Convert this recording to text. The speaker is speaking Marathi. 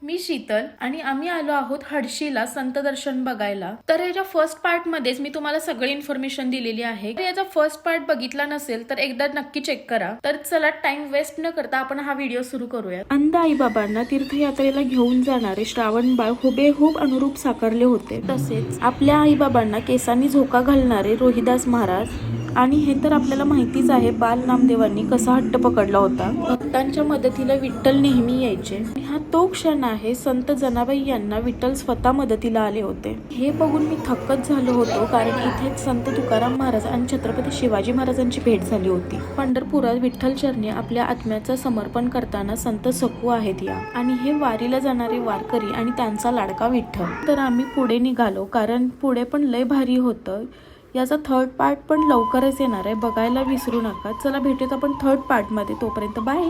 मी शीतल आणि आम्ही आलो आहोत हडशीला संत दर्शन बघायला। तर याच्या फर्स्ट पार्ट मध्येच मी तुम्हाला सगळी इन्फॉर्मेशन दिलेली आहे। याचा फर्स्ट पार्ट बघितला नसेल तर एकदा नक्की चेक करा। तर चला टाइम वेस्ट न करता आपण हा व्हिडिओ सुरू करूया। अंध आई बाबांना तीर्थयात्रेला घेऊन जाणारे श्रावण बाळ हुबेहूब अनुरूप साकारले होते। तसेच आपल्या आई बाबांना केसांनी झोका घालणारे रोहिदास महाराज, आणि हे तर आपल्याला माहितीच आहे बाल नामदेवांनी कसा हट्ट पकडला होता। भक्तांच्या मदतीला विठ्ठल नेहमी यायचे। हा तो क्षण आहे संत जनाबाई यांना विठ्ठल स्वतः मदतीला आले होते। हे बघून मी थक्कच झालो होतो, कारण इथेच संत तुकाराम महाराज आणि छत्रपती शिवाजी महाराजांची भेट झाली होती। पंढरपुरात विठ्ठल चरणी आपल्या आत्म्याचं समर्पण करताना संत सकू आहेत या, आणि हे वारीला जाणारे वारकरी आणि त्यांचा लाडका विठ्ठल। तर आम्ही पुढे निघालो, कारण पुढे पण लय भारी होतं। याचा थर्ड पार्ट पण लवकरच येणार आहे, बघायला विसरू नका। चला भेटूयात आपण थर्ड पार्ट मध्ये, तोपर्यंत बाय।